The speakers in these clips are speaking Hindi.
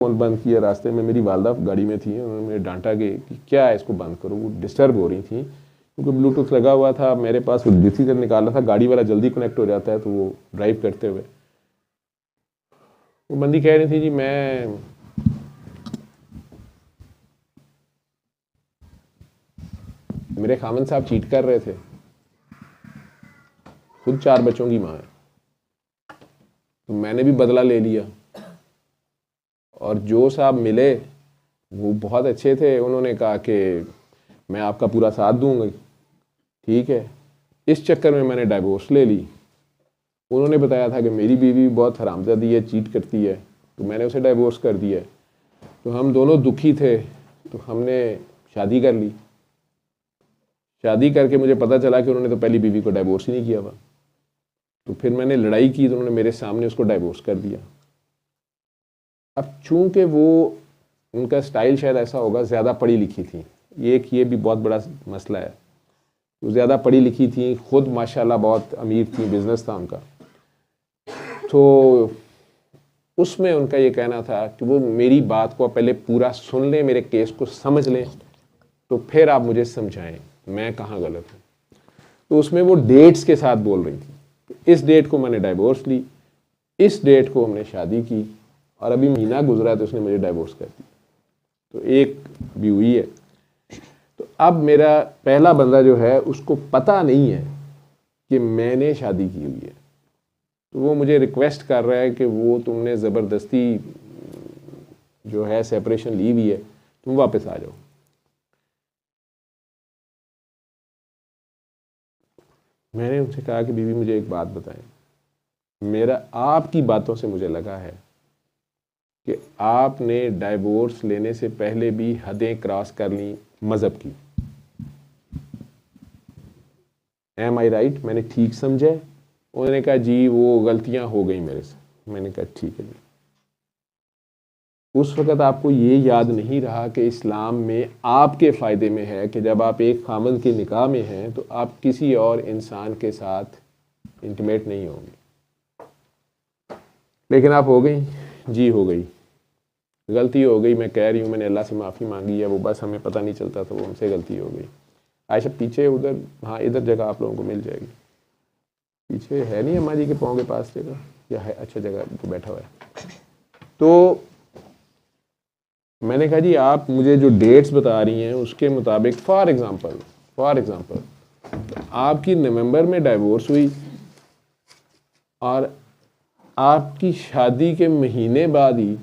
फ़ोन बंद किया। रास्ते में मेरी वालदा गाड़ी में थी, उन्होंने मुझे डांटा कि क्या है, इसको बंद करो। वो डिस्टर्ब हो रही थी क्योंकि ब्लूटूथ लगा हुआ था मेरे पास, वो रिसीवर निकाला था। गाड़ी वाला जल्दी कनेक्ट हो जाता है तो वो ड्राइव करते हुए वो बंदी कह रही थी जी मेरे खामन साहब चीट कर रहे थे, खुद 4 बच्चों की माँ है, तो मैंने भी बदला ले लिया। और जो साहब मिले वो बहुत अच्छे थे, उन्होंने कहा कि मैं आपका पूरा साथ दूंगा, ठीक है। इस चक्कर में मैंने डाइवोर्स ले ली। उन्होंने बताया था कि मेरी बीवी बहुत हरामजादी है, चीट करती है, तो मैंने उसे डाइवोर्स कर दिया। तो हम दोनों दुखी थे, तो हमने शादी कर ली। शादी करके मुझे पता चला कि उन्होंने तो पहली बीवी को डाइवोर्स ही नहीं किया हुआ। तो फिर मैंने लड़ाई की तो उन्होंने मेरे सामने उसको डाइवोर्स कर दिया। अब चूंकि वो उनका स्टाइल शायद ऐसा होगा, ज़्यादा पढ़ी लिखी थी, ये भी बहुत बड़ा मसला है। वो ज़्यादा पढ़ी लिखी थी, खुद माशाल्लाह बहुत अमीर थी, बिजनेस था उनका। तो उसमें उनका ये कहना था कि वो मेरी बात को पहले पूरा सुन लें, मेरे केस को समझ लें, तो फिर आप मुझे समझाएं मैं कहाँ गलत हूँ। तो उसमें वो डेट्स के साथ बोल रही थी। इस डेट को मैंने डाइवोर्स ली, इस डेट को हमने शादी की, और अभी महीना गुजरा तो उसने मुझे डाइवोर्स कर दिया। तो एक भी हुई है। तो अब मेरा पहला बंदा जो है उसको पता नहीं है कि मैंने शादी की हुई है, तो वो मुझे रिक्वेस्ट कर रहा है कि वो तुमने ज़बरदस्ती जो है सेपरेशन ली हुई है, तुम वापस आ जाओ। मैंने उनसे कहा कि बीवी मुझे एक बात बताएं, मेरा आपकी बातों से मुझे लगा है कि आपने डाइवोर्स लेने से पहले भी हदें क्रॉस कर ली मज़हब की। एम आई राइट? मैंने ठीक समझा? उन्होंने कहा जी वो गलतियां हो गई मेरे से। मैंने कहा ठीक है जी। उस वक़्त आपको ये याद नहीं रहा कि इस्लाम में आपके फ़ायदे में है कि जब आप एक खामद के निकाह में हैं तो आप किसी और इंसान के साथ इंटीमेट नहीं होंगे। लेकिन आप हो गई जी, हो गई, गलती हो गई। मैं कह रही हूँ मैंने अल्लाह से माफ़ी मांगी है, वो बस हमें पता नहीं चलता था, वो हमसे गलती हो गई। आयशा पीछे उधर, हाँ इधर जगह आप लोगों को मिल जाएगी। पीछे है नहीं अम्मा जी के पाँव के पास जगह, या है? अच्छा जगह तो बैठा हुआ है। तो मैंने कहा जी आप मुझे जो डेट्स बता रही हैं उसके मुताबिक फॉर एग्ज़ाम्पल आपकी नवंबर में डाइवोर्स हुई और आपकी शादी के महीने बाद ही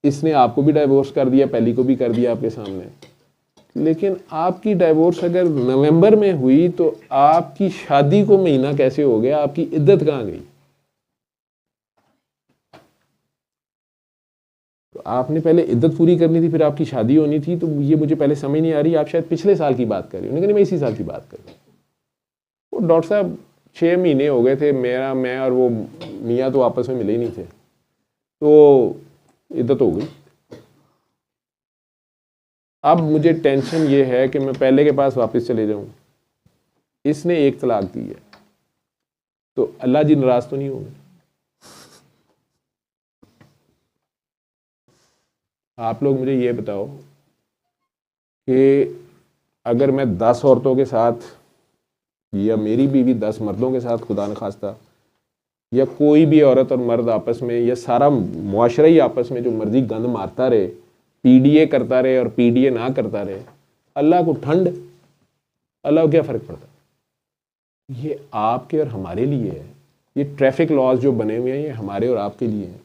इसने आपको भी डाइवोर्स कर दिया, पहली को भी कर दिया आपके सामने। लेकिन आपकी डाइवोर्स अगर नवंबर में हुई तो आपकी शादी को महीना कैसे हो गया? आपकी इद्दत कहाँ गई? तो आपने पहले इद्दत पूरी करनी थी, फिर आपकी शादी होनी थी। तो ये मुझे पहले समझ नहीं आ रही, आप शायद पिछले साल की बात कर रही हो। नहीं, मैं इसी साल की बात कर रही हूँ। वो डॉक्टर साहब 6 महीने हो गए थे, मैं और वो मियाँ तो आपस में मिले ही नहीं थे, तो इद्दत हो गई। अब मुझे टेंशन ये है कि मैं पहले के पास वापस चले जाऊं। इसने एक तलाक दी है तो अल्लाह जी नाराज तो नहीं होंगे? आप लोग मुझे ये बताओ कि अगर मैं 10 औरतों के साथ, या मेरी बीवी 10 मर्दों के साथ खुदा न खास्ता, या कोई भी औरत और मर्द आपस में, या सारा मुआशरा ही आपस में जो मर्जी गंद मारता रहे, पीडीए करता रहे और पीडीए ना करता रहे, अल्लाह को ठंड, अल्लाह को क्या फ़र्क पड़ता? ये आपके और हमारे लिए है। ये ट्रैफिक लॉज जो बने हुए हैं ये हमारे और आपके लिए हैं।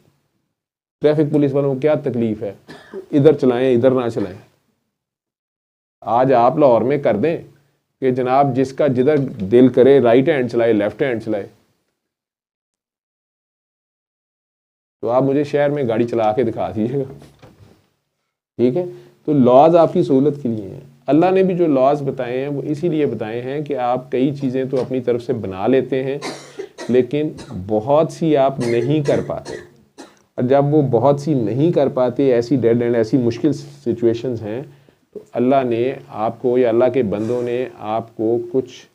ट्रैफिक पुलिस वालों को क्या तकलीफ है, इधर चलाएं इधर ना चलाएं। आज आप लाहौर में कर दें कि जनाब जिसका जिधर दिल करे राइट हैंड चलाए, लेफ्ट हैंड चलाए, तो आप मुझे शहर में गाड़ी चला के दिखा दीजिएगा, ठीक है। तो लॉज आपकी सहूलत के लिए हैं। अल्लाह ने भी जो लॉज बताए हैं वो इसीलिए बताए हैं कि आप कई चीज़ें तो अपनी तरफ से बना लेते हैं लेकिन बहुत सी आप नहीं कर पाते। और जब वो बहुत सी नहीं कर पाते, ऐसी डेड एंड ऐसी मुश्किल सिचुएशंस हैं, तो अल्लाह ने आपको, या अल्लाह के बंदों ने आपको कुछ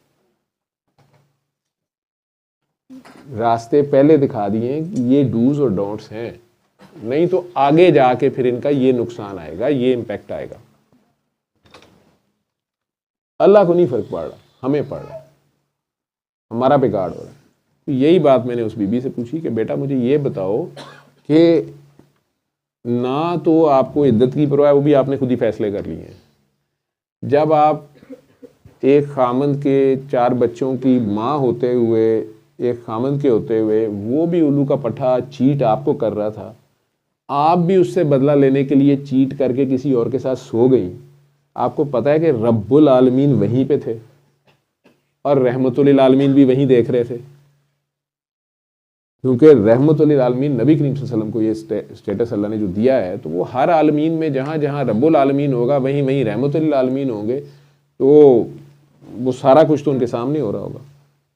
रास्ते पहले दिखा दिए कि ये डूज और डोंट्स हैं। नहीं तो आगे जाके फिर इनका ये नुकसान आएगा, ये इम्पैक्ट आएगा। अल्लाह को नहीं फर्क पड़ रहा, हमें पड़ रहा है, हमारा बिगाड़ हो रहा है। तो यही बात मैंने उस बीबी से पूछी कि बेटा मुझे ये बताओ कि ना तो आपको इद्दत की परवाह है, वो भी आपने खुद ही फैसले कर लिए हैं। जब आप एक खामंद के 4 बच्चों की माँ होते हुए, एक खामंद के होते हुए, वो भी उल्लू का पट्टा चीट आपको कर रहा था, आप भी उससे बदला लेने के लिए चीट करके किसी और के साथ सो गई। आपको पता है कि रब्बुल आलमीन वहीं पे थे और रहमतुल आलमीन भी वहीं देख रहे थे, क्योंकि रहमतुल आलमीन नबी करीम सल्लल्लाहु अलैहि वसल्लम को ये स्टेटस अल्लाह ने जो दिया है, तो वो हर आलमीन में जहाँ जहाँ रब्बुल आलमीन होगा वहीं वहीं रहमतुल आलमीन होंगे, तो वो सारा कुछ तो उनके सामने हो रहा होगा।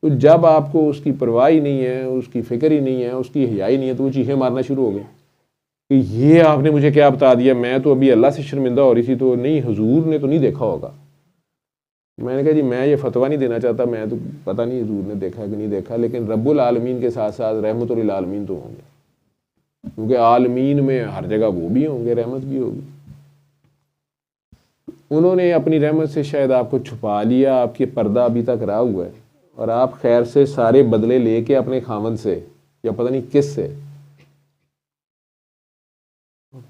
तो जब आपको उसकी परवाह ही नहीं है, उसकी फ़िक्र ही नहीं है, उसकी हया ही नहीं है, तो वो चीखें मारना शुरू हो गई कि ये आपने मुझे क्या बता दिया, मैं तो अभी अल्लाह से शर्मिंदा हो रही थी, तो नहीं हुजूर ने तो नहीं देखा होगा। मैंने कहा जी मैं ये फतवा नहीं देना चाहता, मैं तो पता नहीं हुजूर ने देखा कि नहीं देखा, लेकिन रब्बुल आलमीन के साथ साथ रहमतुल आलमीन तो होंगे, क्योंकि आलमीन में हर जगह वो भी होंगे, रहमत भी होगी। उन्होंने अपनी रहमत से शायद आपको छुपा लिया, आपके पर्दा अभी तक रहा हुआ है, और आप खैर से सारे बदले लेके अपने खामद से या पता नहीं किस से।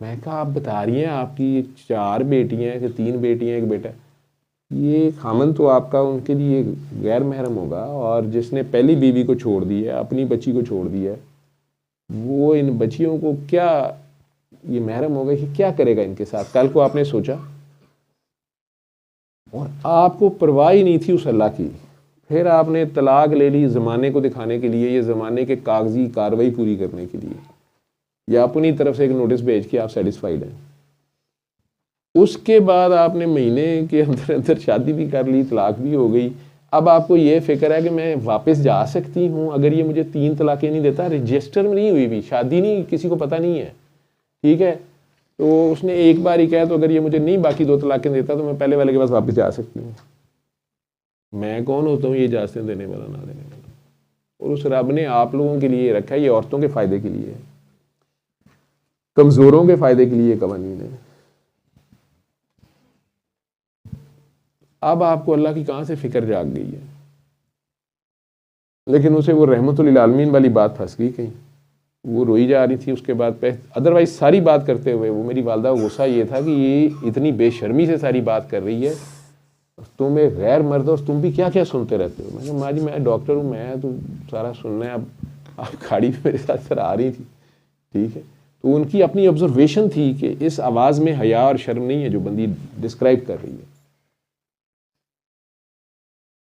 मैं कहा आप बता रही हैं आपकी 4 बेटियां हैं कि 3 बेटियां 1 बेटा, ये खामन तो आपका उनके लिए गैर महरम होगा, और जिसने पहली बीवी को छोड़ दी है, अपनी बच्ची को छोड़ दिया है, वो इन बच्चियों को क्या ये महरम होगा कि क्या करेगा इनके साथ, कल को आपने सोचा। और आपको परवाह ही नहीं थी उस अल्लाह की, फिर आपने तलाक ले ली ज़माने को दिखाने के लिए, ये ज़माने के कागजी कार्रवाई पूरी करने के लिए, या अपनी तरफ से एक नोटिस भेज के आप सेटिस्फाइड हैं। उसके बाद आपने महीने के अंदर अंदर शादी भी कर ली, तलाक भी हो गई। अब आपको ये फिक्र है कि मैं वापस जा सकती हूँ अगर ये मुझे 3 तलाक़ें नहीं देता, रजिस्टर में नहीं हुई भी, शादी नहीं, किसी को पता नहीं है, ठीक है, तो उसने एक बार ही कहा, तो अगर ये मुझे नहीं बाकी 2 तलाक़ें देता तो मैं पहले वाले के पास वापस जा सकती हूँ। मैं कौन होता हूँ ये इजाज़तें देने वाला ना देने वाला? और उस रब ने आप लोगों के लिए रखा है, ये औरतों के फ़ायदे के लिए है, कमज़ोरों के फ़ायदे के लिए कवानीन है। अब आपको अल्लाह की कहाँ से फ़िक्र जाग गई है? लेकिन उसे वो रहमतुल आलमीन वाली बात फंस गई कहीं, वो रोई जा रही थी। उसके बाद अदरवाइज़ सारी बात करते हुए वो मेरी वालदा को गुस्सा ये था कि ये इतनी बेशर्मी से सारी बात कर रही है, तुम एक गैर मर्द हो, तुम भी क्या क्या सुनते रहते हो। मैंने माँ जी मैं डॉक्टर हूँ, मैं तो सारा सुनना है। अब आप गाड़ी में मेरे साथ सर आ रही थी, ठीक है, तो उनकी अपनी ऑब्जर्वेशन थी कि इस आवाज़ में हया और शर्म नहीं है जो बंदी डिस्क्राइब कर रही है।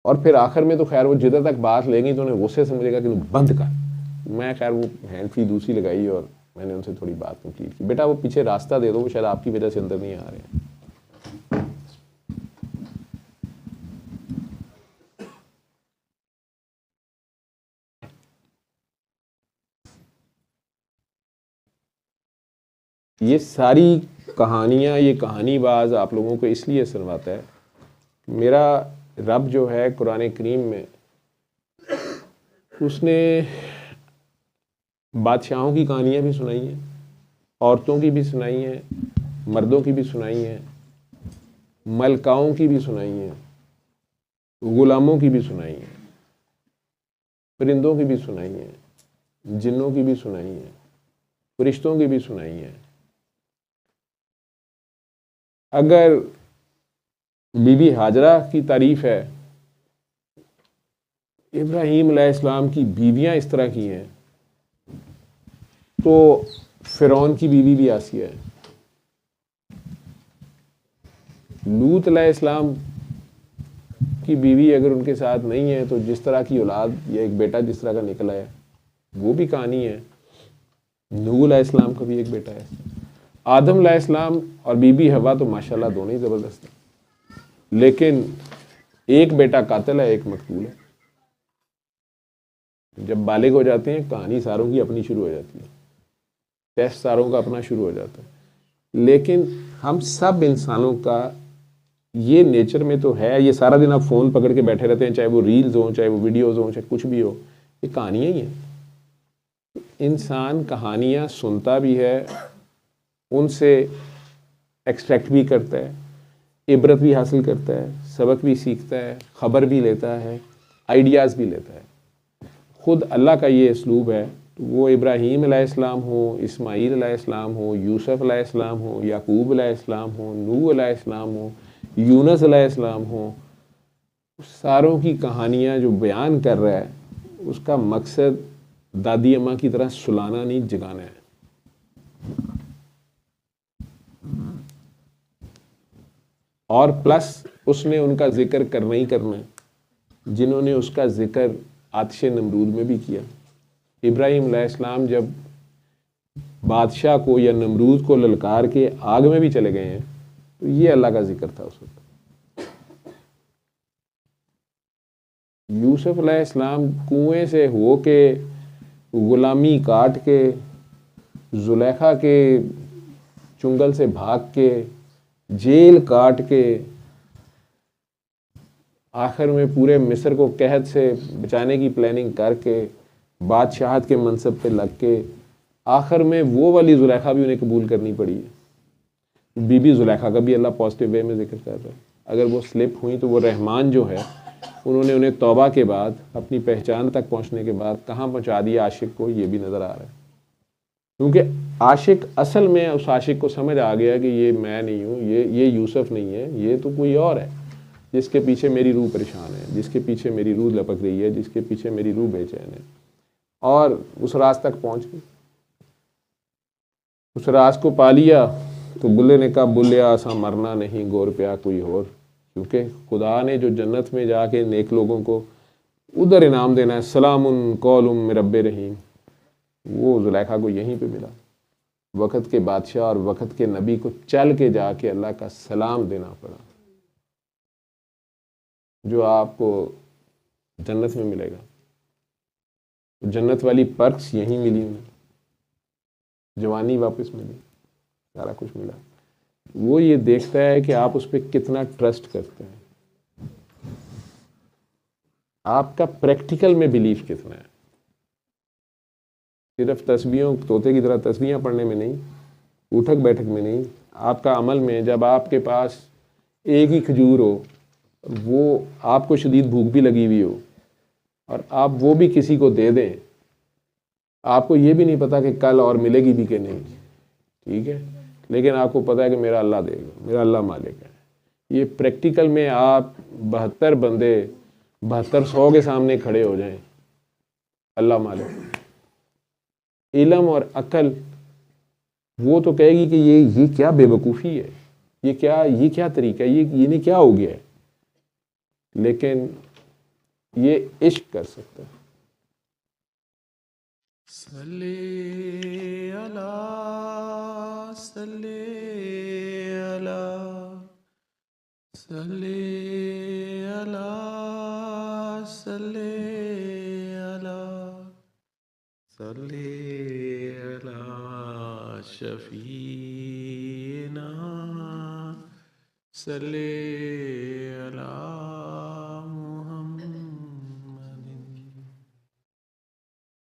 और फिर आखिर में तो खैर वो जिधर तक बात ले गई तो उन्हें गुस्से से मुझे कहा कि बंद कर। मैं खैर वो हैंड फ्री दूसरी लगाई और मैंने उनसे थोड़ी बात कंप्लीट की, बेटा वो पीछे रास्ता दे दो, वो शायद आपकी वजह से अंदर नहीं आ रहे हैं। ये सारी कहानियाँ, ये कहानीबाज आप लोगों को इसलिए सुनवाता है, मेरा रब जो है कुरान करीम में उसने बादशाहों की कहानियाँ भी सुनाई हैं, औरतों की भी सुनाई हैं, मर्दों की भी सुनाई हैं, मलकाओं की भी सुनाई हैं, गुलामों की भी सुनाई हैं, परिंदों की भी सुनाई हैं, जिन्नों की भी सुनाई हैं, फरिश्तों की भी सुनाई हैं। अगर बीबी हाजरा की तारीफ है, इब्राहीम अलैहिस्सलाम की बीवियां इस तरह की हैं, तो फिरौन की बीवी भी आसिया है। लूत अलैहिस्सलाम की बीवी अगर उनके साथ नहीं है तो जिस तरह की औलाद या एक बेटा जिस तरह का निकला है वो भी कहानी है। नूह अलैहिस्सलाम का भी एक बेटा है। आदम अलैहिस्सलाम और बीबी हवा तो माशाल्लाह दोनों ही ज़बरदस्त हैं, लेकिन एक बेटा कातिल है, एक मकतूल है। जब बालिग हो जाते हैं कहानी सारों की अपनी शुरू हो जाती है, टेस्ट सारों का अपना शुरू हो जाता है। लेकिन हम सब इंसानों का ये नेचर में तो है, ये सारा दिन आप फ़ोन पकड़ के बैठे रहते हैं, चाहे वो रील्स हों, चाहे वो वीडियोज़ हों, चाहे कुछ भी हो, ये कहानियाँ ही हैं। इंसान कहानियाँ सुनता भी है, उनसे एक्सट्रैक्ट भी करता है, इबरत भी हासिल करता है, सबक भी सीखता है, ख़बर भी लेता है, आइडियाज़ भी लेता है। ख़ुद अल्लाह का ये इसलूब है। वो इब्राहीम अलैहिस्सलाम हो, इस्माईल अलैहिस्सलाम हो, यूसुफ अलैहिस्सलाम हो, याकूब अलैहिस्सलाम हो, नूह अलैहिस्सलाम हो, यूनुस अलैहिस्सलाम हो, सारों की कहानियाँ जो बयान कर रहा है, उसका मकसद दादी अम्मा की तरह सुलाना नहीं, जगाना है। और प्लस उसने उनका जिक्र करना ही करना है, जिन्होंने उसका जिक्र आतिश नमरूद में भी किया। इब्राहीम अलैहिस्सलाम जब बादशाह को या नमरूद को ललकार के आग में भी चले गए हैं, तो ये अल्लाह का जिक्र था उस वक्त। यूसुफ अलैहिस्सलाम कुएं से हो के, गुलामी काट के, जुलेखा के चुंगल से भाग के, जेल काट के, आखिर में पूरे मिस्र को कहत से बचाने की प्लानिंग करके, बादशाहत के मनसब पे लग के, आखिर में वो वाली जुलेखा भी उन्हें कबूल करनी पड़ी है। बीबी जुलेखा का भी अल्लाह पॉजिटिव वे में जिक्र कर रहा है। अगर वो स्लिप हुई तो वो रहमान जो है, उन्होंने उन्हें तौबा के बाद, अपनी पहचान तक पहुंचने के बाद कहाँ पहुंचा दिया आशिक को, ये भी नज़र आ रहा है। क्योंकि आशिक असल में उस आशिक को समझ आ गया कि ये मैं नहीं हूँ, ये यूसुफ नहीं है, ये तो कोई और है जिसके पीछे मेरी रूह परेशान है, जिसके पीछे मेरी रूह लपक रही है, जिसके पीछे मेरी रूह बेचैन है। और उस राज तक पहुंच गई, उस राज को पा लिया। तो बुल्ले ने कहा, बुल्लिया ऐसा मरना नहीं, गोर प्या कोई और। क्योंकि खुदा ने जो जन्नत में जाके नेक लोगों को उधर इनाम देना है, सलामुन कौलुम मिन रब्बिर रहीम, वो जुलेखा को यहीं पे मिला। वक़्त के बादशाह और वक़्त के नबी को चल के जाके अल्लाह का सलाम देना पड़ा, जो आपको जन्नत में मिलेगा। जन्नत वाली पर्क्स यहीं मिली उन्हें, जवानी वापस मिली, सारा कुछ मिला। वो ये देखता है कि आप उस पर कितना ट्रस्ट करते हैं, आपका प्रैक्टिकल में बिलीफ कितना है। सिर्फ तस्बीहों, तोते की तरह तस्बीहां पढ़ने में नहीं, उठक बैठक में नहीं, आपका अमल में। जब आपके पास एक ही खजूर हो, वो आपको शदीद भूख भी लगी हुई हो, और आप वो भी किसी को दे दें, आपको ये भी नहीं पता कि कल और मिलेगी भी कि नहीं, ठीक है, लेकिन आपको पता है कि मेरा अल्लाह देगा, मेरा अल्लाह मालिक है। ये प्रैक्टिकल में आप 72 बंदे 7200 के सामने खड़े हो जाएं, अल्लाह मालिक। इल्म और अकल वो तो कहेगी कि ये क्या बेवकूफ़ी है, ये क्या तरीका है, ये नहीं क्या हो गया है, लेकिन ये इश्क कर सकता है। सल्ले अला सल्ले अला सल्ले अला सल्ले अला सल्ले अला शफीना सल्ले अला